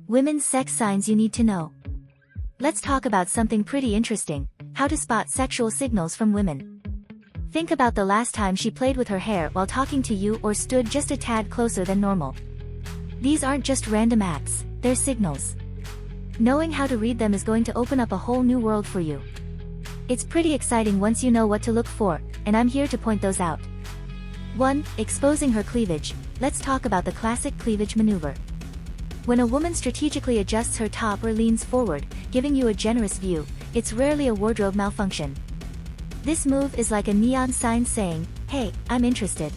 Women's sex signs you need to know. Let's talk about something pretty interesting: how to spot sexual signals from women. Think about the last time she played with her hair while talking to you or stood just a tad closer than normal. These aren't just random acts, they're signals. Knowing how to read them is going to open up a whole new world for you. It's pretty exciting once you know what to look for, and I'm here to point those out. 1. Exposing her cleavage. Let's talk about the classic cleavage maneuver. When a woman strategically adjusts her top or leans forward, giving you a generous view, it's rarely a wardrobe malfunction. This move is like a neon sign saying, "Hey, I'm interested."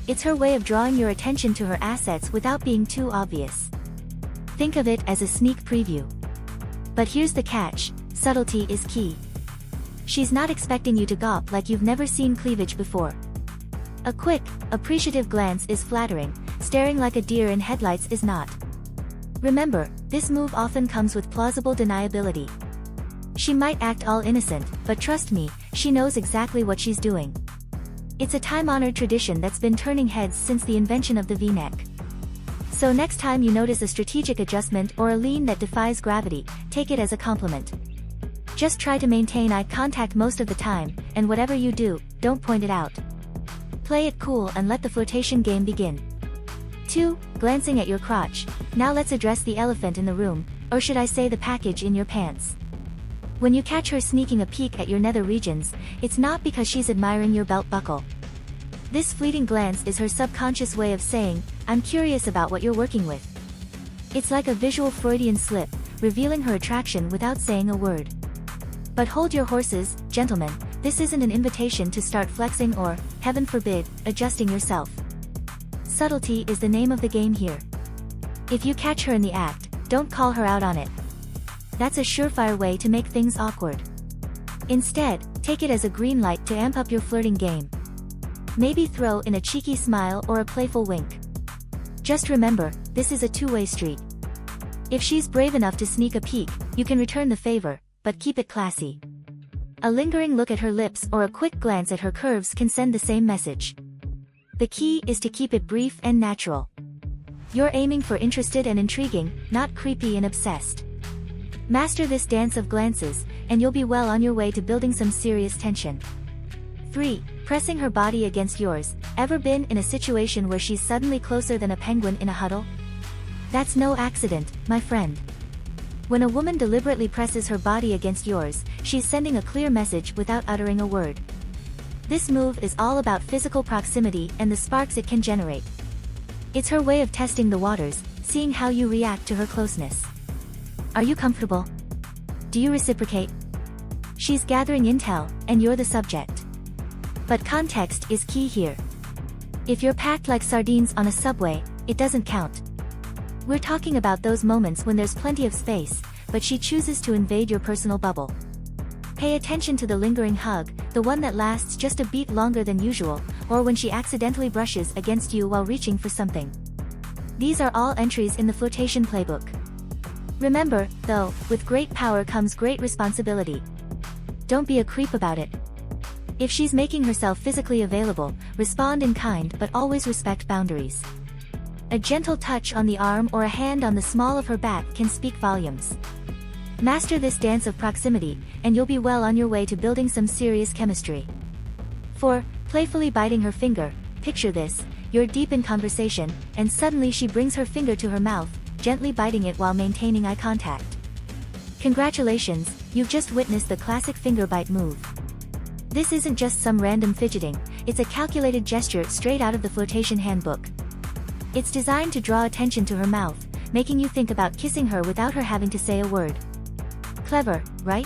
It's her way of drawing your attention to her assets without being too obvious. Think of it as a sneak preview. But here's the catch: subtlety is key. She's not expecting you to gawp like you've never seen cleavage before. A quick, appreciative glance is flattering, staring like a deer in headlights is not. Remember, this move often comes with plausible deniability. She might act all innocent, but trust me, she knows exactly what she's doing. It's a time-honored tradition that's been turning heads since the invention of the V-neck. So next time you notice a strategic adjustment or a lean that defies gravity, take it as a compliment. Just try to maintain eye contact most of the time, and whatever you do, don't point it out. Play it cool and let the flirtation game begin. 2. Glancing at your crotch. Now let's address the elephant in the room, or should I say the package in your pants. When you catch her sneaking a peek at your nether regions, it's not because she's admiring your belt buckle. This fleeting glance is her subconscious way of saying, "I'm curious about what you're working with." It's like a visual Freudian slip, revealing her attraction without saying a word. But hold your horses, gentlemen, this isn't an invitation to start flexing or, heaven forbid, adjusting yourself. Subtlety is the name of the game here. If you catch her in the act, don't call her out on it. That's a surefire way to make things awkward. Instead, take it as a green light to amp up your flirting game. Maybe throw in a cheeky smile or a playful wink. Just remember, this is a two-way street. If she's brave enough to sneak a peek, you can return the favor, but keep it classy. A lingering look at her lips or a quick glance at her curves can send the same message. The key is to keep it brief and natural. You're aiming for interested and intriguing, not creepy and obsessed. Master this dance of glances, and you'll be well on your way to building some serious tension. 3. Pressing her body against yours. Ever been in a situation where she's suddenly closer than a penguin in a huddle? That's no accident, my friend. When a woman deliberately presses her body against yours, she's sending a clear message without uttering a word. This move is all about physical proximity and the sparks it can generate. It's her way of testing the waters, seeing how you react to her closeness. Are you comfortable? Do you reciprocate? She's gathering intel, and you're the subject. But context is key here. If you're packed like sardines on a subway, it doesn't count. We're talking about those moments when there's plenty of space, but she chooses to invade your personal bubble. Pay attention to the lingering hug, the one that lasts just a beat longer than usual, or when she accidentally brushes against you while reaching for something. These are all entries in the flirtation playbook. Remember, though, with great power comes great responsibility. Don't be a creep about it. If she's making herself physically available, respond in kind but always respect boundaries. A gentle touch on the arm or a hand on the small of her back can speak volumes. Master this dance of proximity, and you'll be well on your way to building some serious chemistry. 4. Playfully biting her finger. Picture this: you're deep in conversation, and suddenly she brings her finger to her mouth, gently biting it while maintaining eye contact. Congratulations, you've just witnessed the classic finger bite move. This isn't just some random fidgeting, it's a calculated gesture straight out of the flirtation handbook. It's designed to draw attention to her mouth, making you think about kissing her without her having to say a word. Clever, right?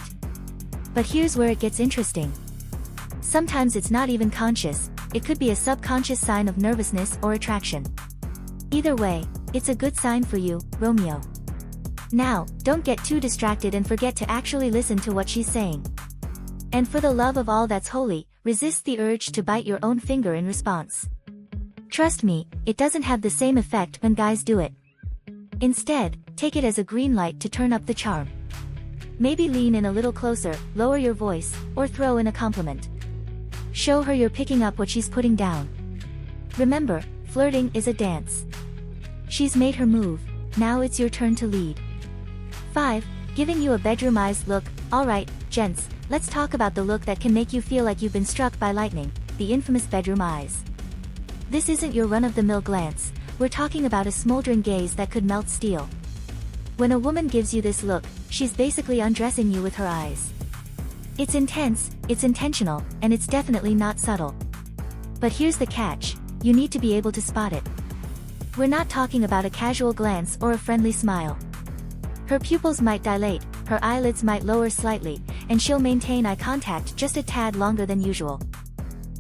But here's where it gets interesting. Sometimes it's not even conscious, it could be a subconscious sign of nervousness or attraction. Either way, it's a good sign for you, Romeo. Now, don't get too distracted and forget to actually listen to what she's saying. And for the love of all that's holy, resist the urge to bite your own finger in response. Trust me, it doesn't have the same effect when guys do it. Instead, take it as a green light to turn up the charm. Maybe lean in a little closer, lower your voice, or throw in a compliment. Show her you're picking up what she's putting down. Remember, flirting is a dance. She's made her move, now it's your turn to lead. 5. Giving you a bedroom eyes look. Alright, gents, let's talk about the look that can make you feel like you've been struck by lightning, the infamous bedroom eyes. This isn't your run-of-the-mill glance, we're talking about a smoldering gaze that could melt steel. When a woman gives you this look, she's basically undressing you with her eyes. It's intense, it's intentional, and it's definitely not subtle. But here's the catch, you need to be able to spot it. We're not talking about a casual glance or a friendly smile. Her pupils might dilate, her eyelids might lower slightly, and she'll maintain eye contact just a tad longer than usual.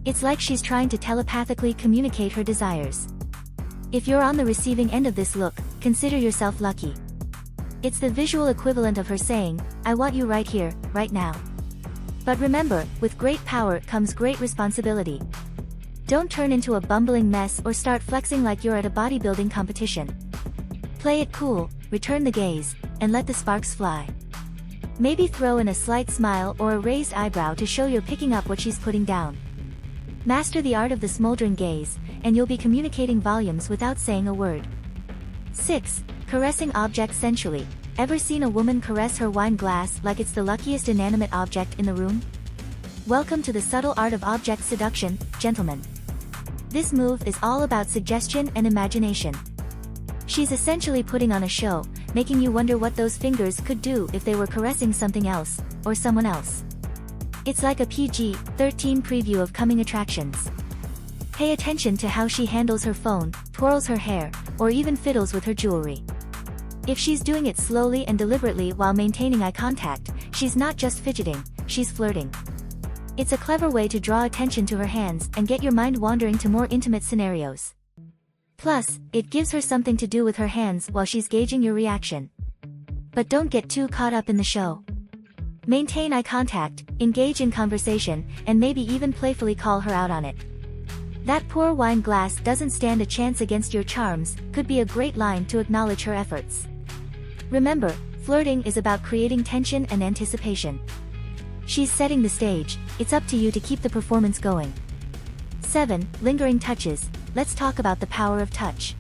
It's like she's trying to telepathically communicate her desires. If you're on the receiving end of this look, consider yourself lucky. It's the visual equivalent of her saying, I want you right here, right now. But remember, with great power comes great responsibility. Don't turn into a bumbling mess or start flexing like you're at a bodybuilding competition. Play it cool, return the gaze, and let the sparks fly. Maybe throw in a slight smile or a raised eyebrow to show you're picking up what she's putting down. Master the art of the smoldering gaze, and you'll be communicating volumes without saying a word. 6. Caressing objects sensually. Ever seen a woman caress her wine glass like it's the luckiest inanimate object in the room? Welcome to the subtle art of object seduction, gentlemen. This move is all about suggestion and imagination. She's essentially putting on a show, making you wonder what those fingers could do if they were caressing something else, or someone else. It's like a PG-13 preview of coming attractions. Pay attention to how she handles her phone, twirls her hair, or even fiddles with her jewelry. If she's doing it slowly and deliberately while maintaining eye contact, she's not just fidgeting, she's flirting. It's a clever way to draw attention to her hands and get your mind wandering to more intimate scenarios. Plus, it gives her something to do with her hands while she's gauging your reaction. But don't get too caught up in the show. Maintain eye contact, engage in conversation, and maybe even playfully call her out on it. That poor wine glass doesn't stand a chance against your charms, could be a great line to acknowledge her efforts. Remember, flirting is about creating tension and anticipation. She's setting the stage, it's up to you to keep the performance going. 7. Lingering touches. Let's talk about the power of touch.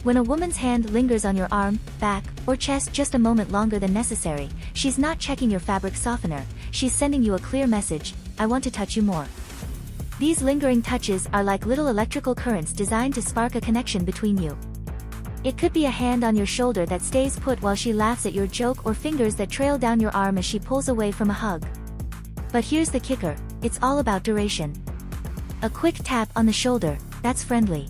When a woman's hand lingers on your arm, back, or chest just a moment longer than necessary, she's not checking your fabric softener, she's sending you a clear message, I want to touch you more. These lingering touches are like little electrical currents designed to spark a connection between you. It could be a hand on your shoulder that stays put while she laughs at your joke or fingers that trail down your arm as she pulls away from a hug. But here's the kicker, it's all about duration. A quick tap on the shoulder, that's friendly.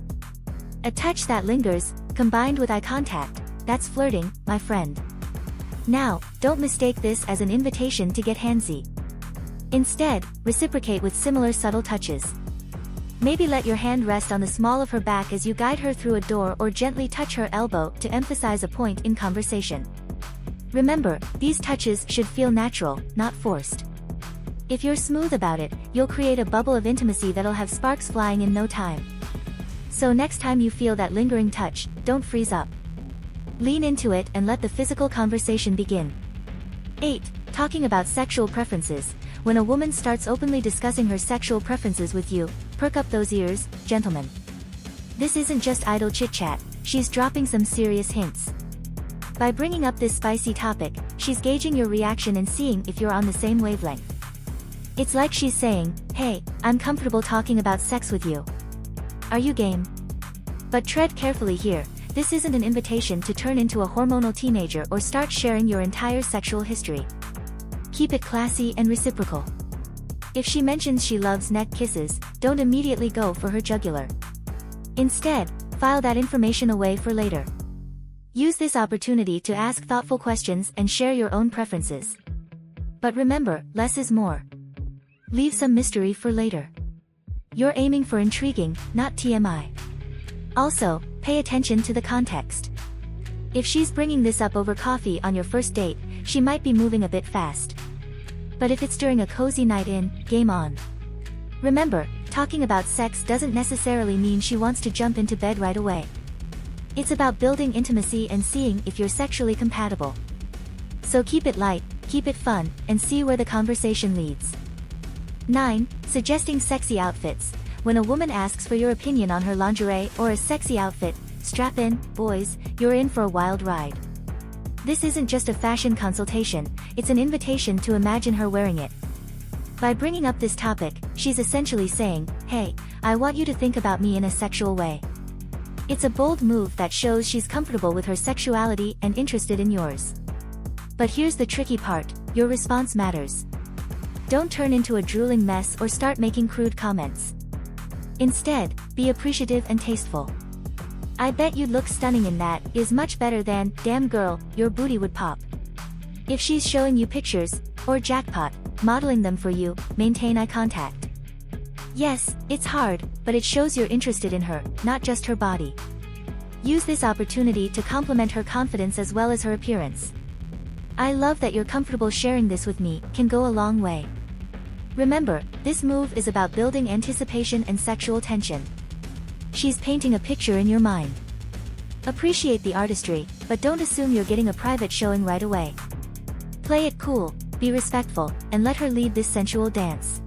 A touch that lingers, combined with eye contact, that's flirting, my friend. Now, don't mistake this as an invitation to get handsy. Instead, reciprocate with similar subtle touches. Maybe let your hand rest on the small of her back as you guide her through a door or gently touch her elbow to emphasize a point in conversation. Remember, these touches should feel natural, not forced. If you're smooth about it, you'll create a bubble of intimacy that'll have sparks flying in no time. So next time you feel that lingering touch, don't freeze up. Lean into it and let the physical conversation begin. 8. Talking about sexual preferences. When a woman starts openly discussing her sexual preferences with you, perk up those ears, gentlemen. This isn't just idle chit-chat, she's dropping some serious hints. By bringing up this spicy topic, she's gauging your reaction and seeing if you're on the same wavelength. It's like she's saying, hey, I'm comfortable talking about sex with you. Are you game? But tread carefully here, this isn't an invitation to turn into a hormonal teenager or start sharing your entire sexual history. Keep it classy and reciprocal. If she mentions she loves neck kisses, don't immediately go for her jugular. Instead, file that information away for later. Use this opportunity to ask thoughtful questions and share your own preferences. But remember, less is more. Leave some mystery for later. You're aiming for intriguing, not TMI. Also, pay attention to the context. If she's bringing this up over coffee on your first date, she might be moving a bit fast. But if it's during a cozy night in, game on. Remember, talking about sex doesn't necessarily mean she wants to jump into bed right away. It's about building intimacy and seeing if you're sexually compatible. So keep it light, keep it fun, and see where the conversation leads. 9. Suggesting sexy outfits. When a woman asks for your opinion on her lingerie or a sexy outfit, Strap in, boys, you're in for a wild ride. This isn't just a fashion consultation, it's an invitation to imagine her wearing it. By bringing up this topic, she's essentially saying, hey, I want you to think about me in a sexual way. It's a bold move that shows she's comfortable with her sexuality and interested in yours. But here's the tricky part, your response matters. Don't turn into a drooling mess or start making crude comments. Instead, be appreciative and tasteful. I bet you'd look stunning in that is much better than, damn girl, your booty would pop. If she's showing you pictures, or jackpot, modeling them for you, maintain eye contact. Yes, it's hard, but it shows you're interested in her, not just her body. Use this opportunity to compliment her confidence as well as her appearance. I love that you're comfortable sharing this with me, can go a long way. Remember, this move is about building anticipation and sexual tension. She's painting a picture in your mind. Appreciate the artistry, but don't assume you're getting a private showing right away. Play it cool, be respectful, and let her lead this sensual dance.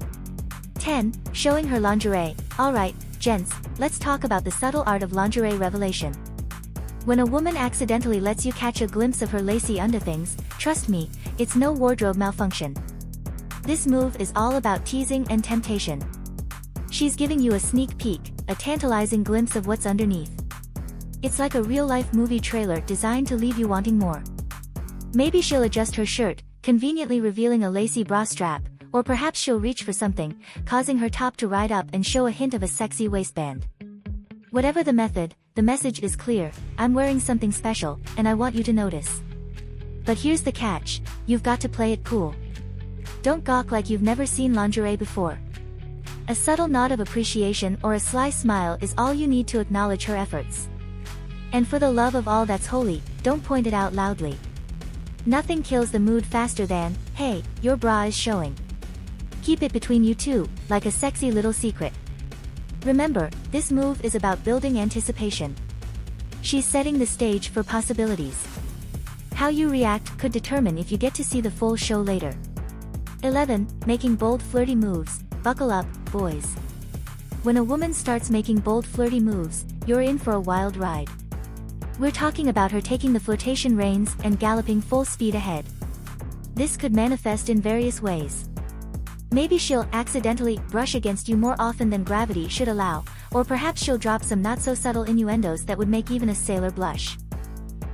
10. Showing her lingerie. Alright, gents, let's talk about the subtle art of lingerie revelation. When a woman accidentally lets you catch a glimpse of her lacy underthings, trust me, it's no wardrobe malfunction. This move is all about teasing and temptation. She's giving you a sneak peek, a tantalizing glimpse of what's underneath. It's like a real-life movie trailer designed to leave you wanting more. Maybe she'll adjust her shirt, conveniently revealing a lacy bra strap, or perhaps she'll reach for something, causing her top to ride up and show a hint of a sexy waistband. Whatever the method, the message is clear, I'm wearing something special, and I want you to notice. But here's the catch, you've got to play it cool. Don't gawk like you've never seen lingerie before. A subtle nod of appreciation or a sly smile is all you need to acknowledge her efforts. And for the love of all that's holy, don't point it out loudly. Nothing kills the mood faster than, hey, your bra is showing. Keep it between you two, like a sexy little secret. Remember, this move is about building anticipation. She's setting the stage for possibilities. How you react could determine if you get to see the full show later. 11. Making bold flirty moves. Buckle up, boys. When a woman starts making bold flirty moves, you're in for a wild ride. We're talking about her taking the flirtation reins and galloping full speed ahead. This could manifest in various ways. Maybe she'll accidentally brush against you more often than gravity should allow, or perhaps she'll drop some not-so-subtle innuendos that would make even a sailor blush.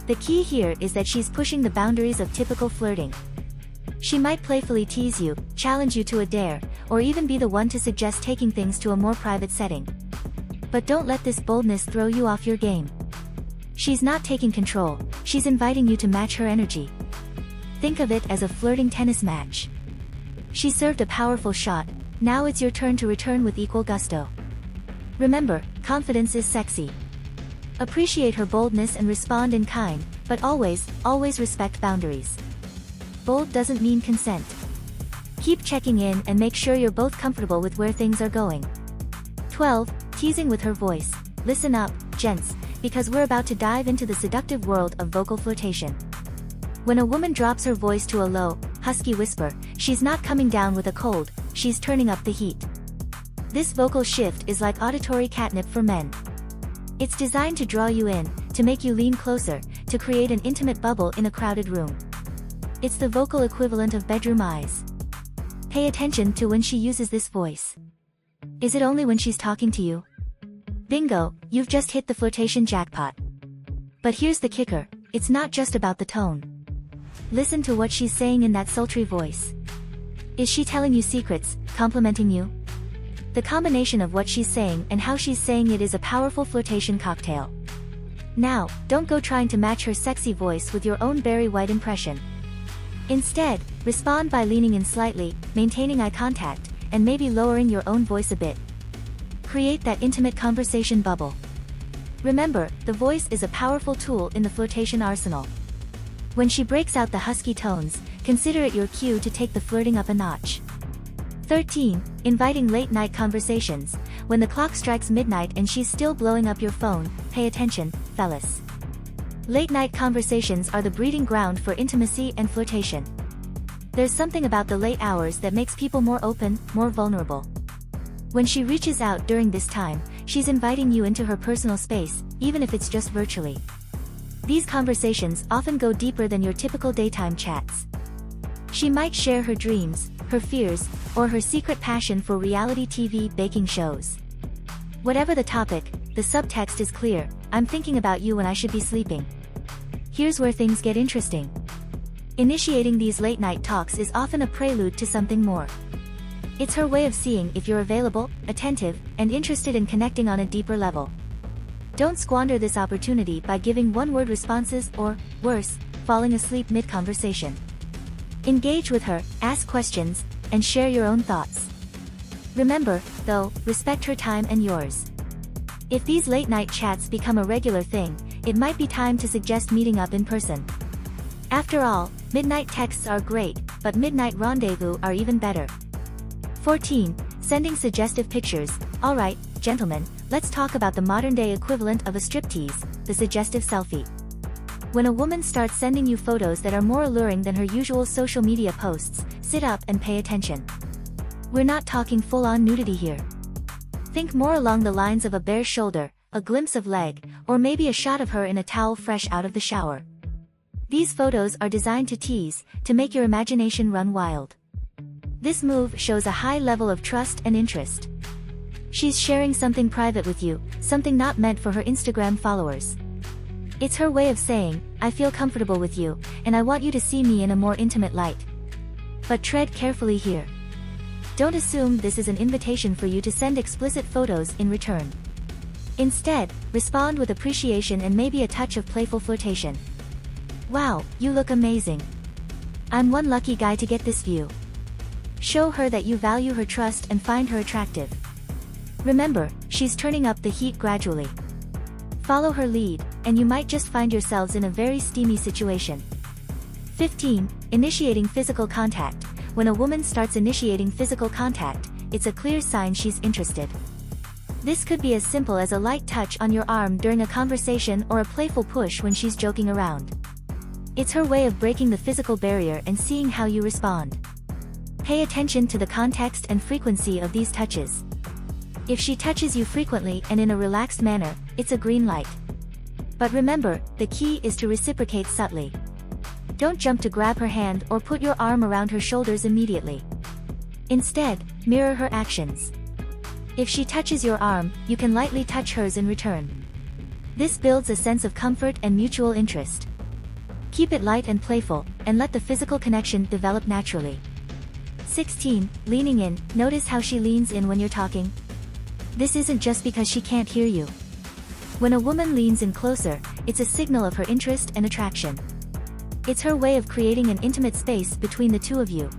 The key here is that she's pushing the boundaries of typical flirting. She might playfully tease you, challenge you to a dare, or even be the one to suggest taking things to a more private setting. But don't let this boldness throw you off your game. She's not taking control, she's inviting you to match her energy. Think of it as a flirting tennis match. She served a powerful shot, now it's your turn to return with equal gusto. Remember, confidence is sexy. Appreciate her boldness and respond in kind, but always respect boundaries. Bold doesn't mean consent. Keep checking in and make sure you're both comfortable with where things are going. 12. Teasing with her voice. Listen up, gents, because we're about to dive into the seductive world of vocal flirtation. When a woman drops her voice to a low, husky whisper, she's not coming down with a cold, she's turning up the heat. This vocal shift is like auditory catnip for men. It's designed to draw you in, to make you lean closer, to create an intimate bubble in a crowded room. It's the vocal equivalent of bedroom eyes. Pay attention to when she uses this voice. Is it only when she's talking to you? Bingo, you've just hit the flirtation jackpot. But here's the kicker, it's not just about the tone. Listen to what she's saying in that sultry voice. Is she telling you secrets, complimenting you? The combination of what she's saying and how she's saying it is a powerful flirtation cocktail. Now, don't go trying to match her sexy voice with your own berry white impression. Instead, respond by leaning in slightly, maintaining eye contact, and maybe lowering your own voice a bit. Create that intimate conversation bubble. Remember, the voice is a powerful tool in the flirtation arsenal. When she breaks out the husky tones, consider it your cue to take the flirting up a notch. 13. Inviting late-night conversations. When the clock strikes midnight and she's still blowing up your phone, pay attention, fellas. Late-night conversations are the breeding ground for intimacy and flirtation. There's something about the late hours that makes people more open, more vulnerable. When she reaches out during this time, she's inviting you into her personal space, even if it's just virtually. These conversations often go deeper than your typical daytime chats. She might share her dreams, her fears, or her secret passion for reality TV baking shows. Whatever the topic, the subtext is clear: I'm thinking about you when I should be sleeping. Here's where things get interesting. Initiating these late-night talks is often a prelude to something more. It's her way of seeing if you're available, attentive, and interested in connecting on a deeper level. Don't squander this opportunity by giving one-word responses or, worse, falling asleep mid-conversation. Engage with her, ask questions, and share your own thoughts. Remember, though, respect her time and yours. If these late-night chats become a regular thing, it might be time to suggest meeting up in person. After all, midnight texts are great, but midnight rendezvous are even better. 14. Sending suggestive pictures. Alright, gentlemen, let's talk about the modern-day equivalent of a striptease, the suggestive selfie. When a woman starts sending you photos that are more alluring than her usual social media posts, sit up and pay attention. We're not talking full-on nudity here. Think more along the lines of a bare shoulder, a glimpse of leg, or maybe a shot of her in a towel fresh out of the shower. These photos are designed to tease, to make your imagination run wild. This move shows a high level of trust and interest. She's sharing something private with you, something not meant for her Instagram followers. It's her way of saying, I feel comfortable with you, and I want you to see me in a more intimate light. But tread carefully here. Don't assume this is an invitation for you to send explicit photos in return. Instead, respond with appreciation and maybe a touch of playful flirtation. Wow, you look amazing. I'm one lucky guy to get this view. Show her that you value her trust and find her attractive. Remember, she's turning up the heat gradually. Follow her lead, and you might just find yourselves in a very steamy situation. 15. Initiating physical contact. When a woman starts initiating physical contact, it's a clear sign she's interested. This could be as simple as a light touch on your arm during a conversation or a playful push when she's joking around. It's her way of breaking the physical barrier and seeing how you respond. Pay attention to the context and frequency of these touches. If she touches you frequently and in a relaxed manner, it's a green light. But remember, the key is to reciprocate subtly. Don't jump to grab her hand or put your arm around her shoulders immediately. Instead, mirror her actions. If she touches your arm, you can lightly touch hers in return. This builds a sense of comfort and mutual interest. Keep it light and playful, and let the physical connection develop naturally. 16. Leaning in. Notice how she leans in when you're talking. This isn't just because she can't hear you. When a woman leans in closer, it's a signal of her interest and attraction. It's her way of creating an intimate space between the two of you.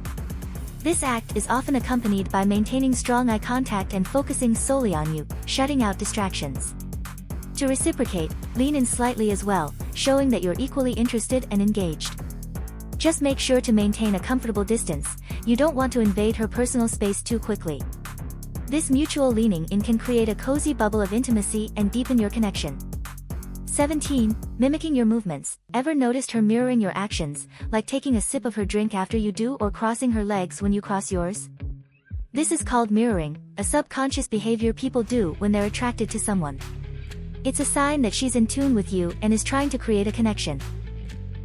This act is often accompanied by maintaining strong eye contact and focusing solely on you, shutting out distractions. To reciprocate, lean in slightly as well, showing that you're equally interested and engaged. Just make sure to maintain a comfortable distance. You don't want to invade her personal space too quickly. This mutual leaning in can create a cozy bubble of intimacy and deepen your connection. 17. Mimicking your movements. Ever noticed her mirroring your actions, like taking a sip of her drink after you do or crossing her legs when you cross yours? This is called mirroring, a subconscious behavior people do when they're attracted to someone. It's a sign that she's in tune with you and is trying to create a connection.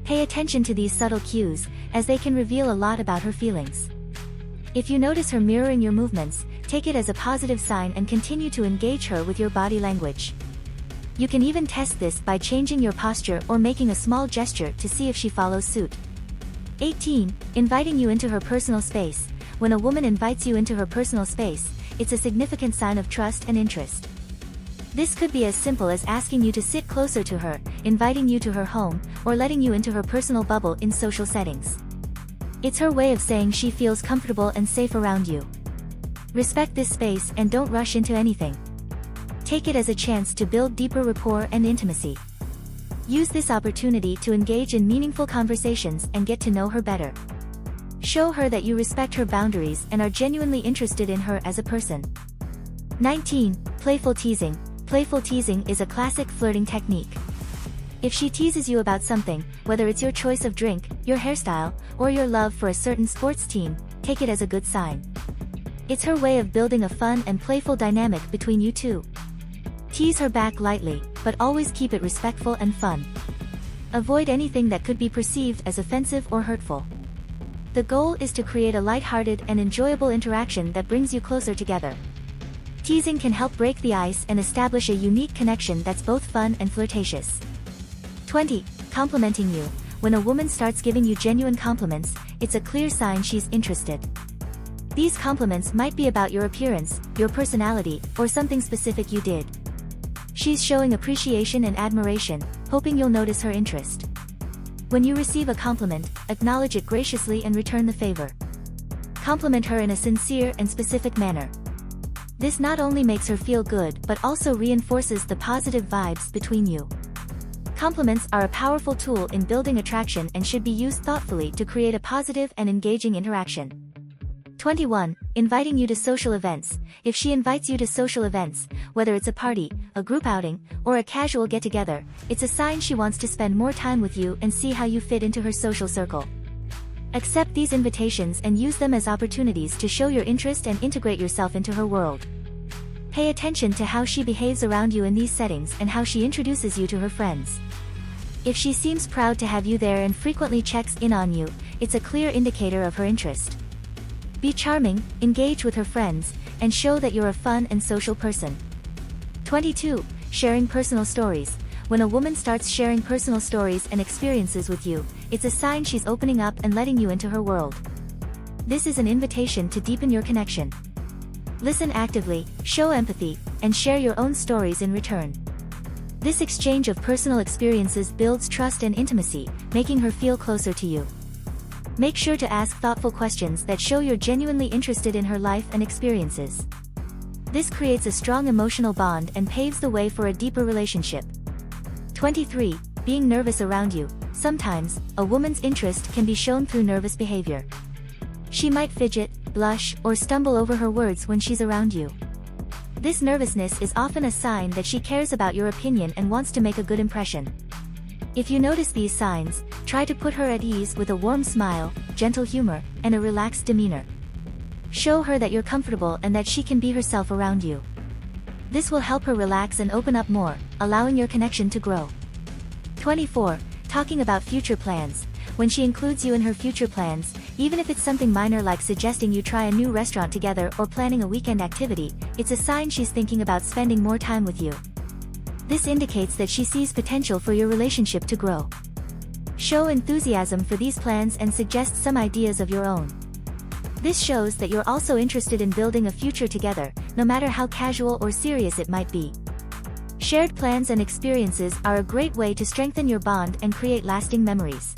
Pay attention to these subtle cues, as they can reveal a lot about her feelings. If you notice her mirroring your movements, take it as a positive sign and continue to engage her with your body language. You can even test this by changing your posture or making a small gesture to see if she follows suit. 18. Inviting you into her personal space. When a woman invites you into her personal space, it's a significant sign of trust and interest. This could be as simple as asking you to sit closer to her, inviting you to her home, or letting you into her personal bubble in social settings. It's her way of saying she feels comfortable and safe around you. Respect this space and don't rush into anything. Take it as a chance to build deeper rapport and intimacy. Use this opportunity to engage in meaningful conversations and get to know her better. Show her that you respect her boundaries and are genuinely interested in her as a person. 19. Playful teasing. Playful teasing is a classic flirting technique. If she teases you about something, whether it's your choice of drink, your hairstyle, or your love for a certain sports team, take it as a good sign. It's her way of building a fun and playful dynamic between you two. Tease her back lightly, but always keep it respectful and fun. Avoid anything that could be perceived as offensive or hurtful. The goal is to create a lighthearted and enjoyable interaction that brings you closer together. Teasing can help break the ice and establish a unique connection that's both fun and flirtatious. 20. Complimenting you. When a woman starts giving you genuine compliments, it's a clear sign she's interested. These compliments might be about your appearance, your personality, or something specific you did. She's showing appreciation and admiration, hoping you'll notice her interest. When you receive a compliment, acknowledge it graciously and return the favor. Compliment her in a sincere and specific manner. This not only makes her feel good but also reinforces the positive vibes between you. Compliments are a powerful tool in building attraction and should be used thoughtfully to create a positive and engaging interaction. 21. Inviting you to social events. If she invites you to social events, whether it's a party, a group outing, or a casual get-together, it's a sign she wants to spend more time with you and see how you fit into her social circle. Accept these invitations and use them as opportunities to show your interest and integrate yourself into her world. Pay attention to how she behaves around you in these settings and how she introduces you to her friends. If she seems proud to have you there and frequently checks in on you, it's a clear indicator of her interest. Be charming, engage with her friends, and show that you're a fun and social person. 22. Sharing personal stories. When a woman starts sharing personal stories and experiences with you, it's a sign she's opening up and letting you into her world. This is an invitation to deepen your connection. Listen actively, show empathy, and share your own stories in return. This exchange of personal experiences builds trust and intimacy, making her feel closer to you. Make sure to ask thoughtful questions that show you're genuinely interested in her life and experiences. This creates a strong emotional bond and paves the way for a deeper relationship. 23. Being nervous around you. Sometimes, a woman's interest can be shown through nervous behavior. She might fidget, blush, or stumble over her words when she's around you. This nervousness is often a sign that she cares about your opinion and wants to make a good impression. If you notice these signs, try to put her at ease with a warm smile, gentle humor, and a relaxed demeanor. Show her that you're comfortable and that she can be herself around you. This will help her relax and open up more, allowing your connection to grow. 24. Talking about future plans. When she includes you in her future plans, even if it's something minor like suggesting you try a new restaurant together or planning a weekend activity, it's a sign she's thinking about spending more time with you. This indicates that she sees potential for your relationship to grow. Show enthusiasm for these plans and suggest some ideas of your own. This shows that you're also interested in building a future together, no matter how casual or serious it might be. Shared plans and experiences are a great way to strengthen your bond and create lasting memories.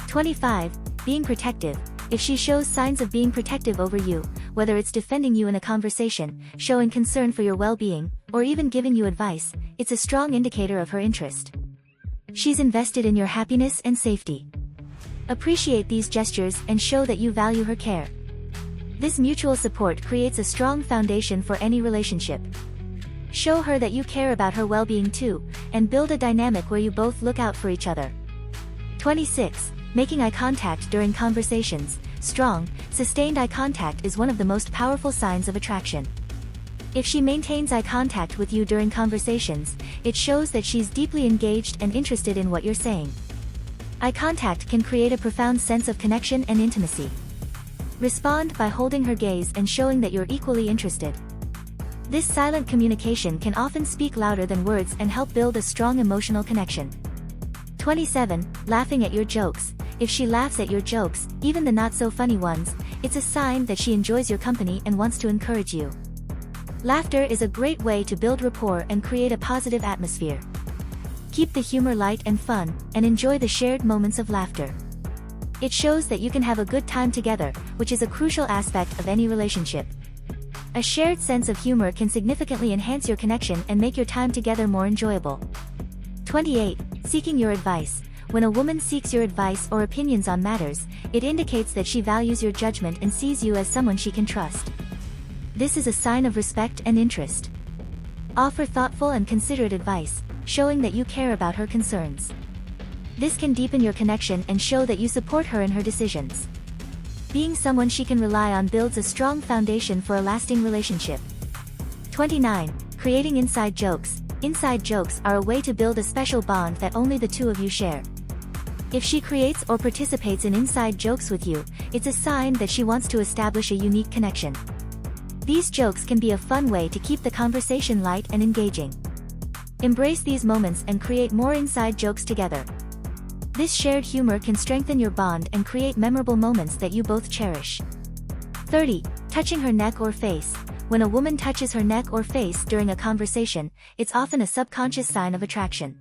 25. Being protective. If she shows signs of being protective over you, whether it's defending you in a conversation, showing concern for your well-being, or even giving you advice, it's a strong indicator of her interest. She's invested in your happiness and safety. Appreciate these gestures and show that you value her care. This mutual support creates a strong foundation for any relationship. Show her that you care about her well-being too, and build a dynamic where you both look out for each other. 26. Making eye contact during conversations. Strong, sustained eye contact is one of the most powerful signs of attraction. If she maintains eye contact with you during conversations, it shows that she's deeply engaged and interested in what you're saying. Eye contact can create a profound sense of connection and intimacy. Respond by holding her gaze and showing that you're equally interested. This silent communication can often speak louder than words and help build a strong emotional connection. 27. Laughing at your jokes. If she laughs at your jokes, even the not-so-funny ones, it's a sign that she enjoys your company and wants to encourage you. Laughter is a great way to build rapport and create a positive atmosphere. Keep the humor light and fun, and enjoy the shared moments of laughter. It shows that you can have a good time together, which is a crucial aspect of any relationship. A shared sense of humor can significantly enhance your connection and make your time together more enjoyable. 28. Seeking your advice. When a woman seeks your advice or opinions on matters, it indicates that she values your judgment and sees you as someone she can trust. This is a sign of respect and interest. Offer thoughtful and considerate advice, showing that you care about her concerns. This can deepen your connection and show that you support her in her decisions. Being someone she can rely on builds a strong foundation for a lasting relationship. 29. Creating inside jokes. Inside jokes are a way to build a special bond that only the two of you share. If she creates or participates in inside jokes with you, it's a sign that she wants to establish a unique connection. These jokes can be a fun way to keep the conversation light and engaging. Embrace these moments and create more inside jokes together. This shared humor can strengthen your bond and create memorable moments that you both cherish. 30. Touching her neck or face. When a woman touches her neck or face during a conversation, it's often a subconscious sign of attraction.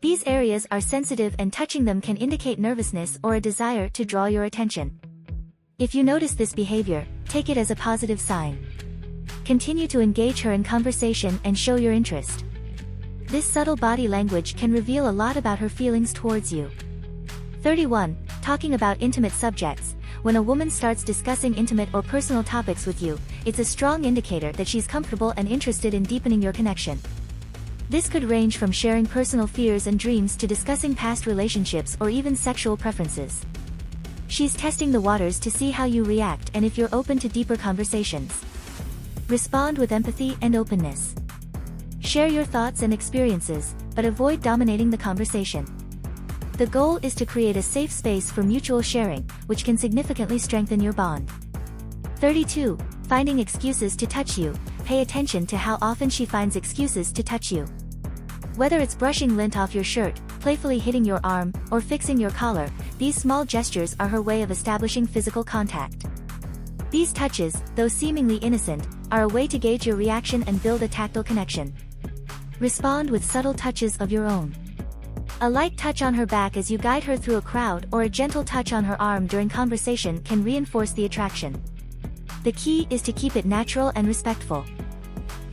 These areas are sensitive and touching them can indicate nervousness or a desire to draw your attention. If you notice this behavior, take it as a positive sign. Continue to engage her in conversation and show your interest. This subtle body language can reveal a lot about her feelings towards you. 31. Talking about intimate subjects. When a woman starts discussing intimate or personal topics with you, it's a strong indicator that she's comfortable and interested in deepening your connection. This could range from sharing personal fears and dreams to discussing past relationships or even sexual preferences. She's testing the waters to see how you react and if you're open to deeper conversations. Respond with empathy and openness. Share your thoughts and experiences, but avoid dominating the conversation. The goal is to create a safe space for mutual sharing, which can significantly strengthen your bond. 32. Finding excuses to touch you. Pay attention to how often she finds excuses to touch you. Whether it's brushing lint off your shirt, playfully hitting your arm, or fixing your collar, these small gestures are her way of establishing physical contact. These touches, though seemingly innocent, are a way to gauge your reaction and build a tactile connection. Respond with subtle touches of your own. A light touch on her back as you guide her through a crowd or a gentle touch on her arm during conversation can reinforce the attraction. The key is to keep it natural and respectful.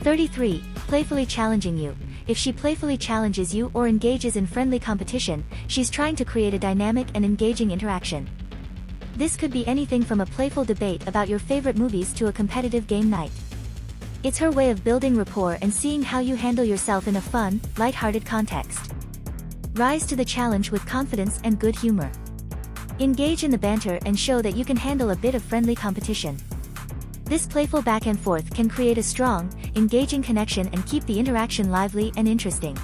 33. Playfully challenging you. If she playfully challenges you or engages in friendly competition, she's trying to create a dynamic and engaging interaction. This could be anything from a playful debate about your favorite movies to a competitive game night. It's her way of building rapport and seeing how you handle yourself in a fun, lighthearted context. Rise to the challenge with confidence and good humor. Engage in the banter and show that you can handle a bit of friendly competition. This playful back and forth can create a strong, engaging connection and keep the interaction lively and interesting.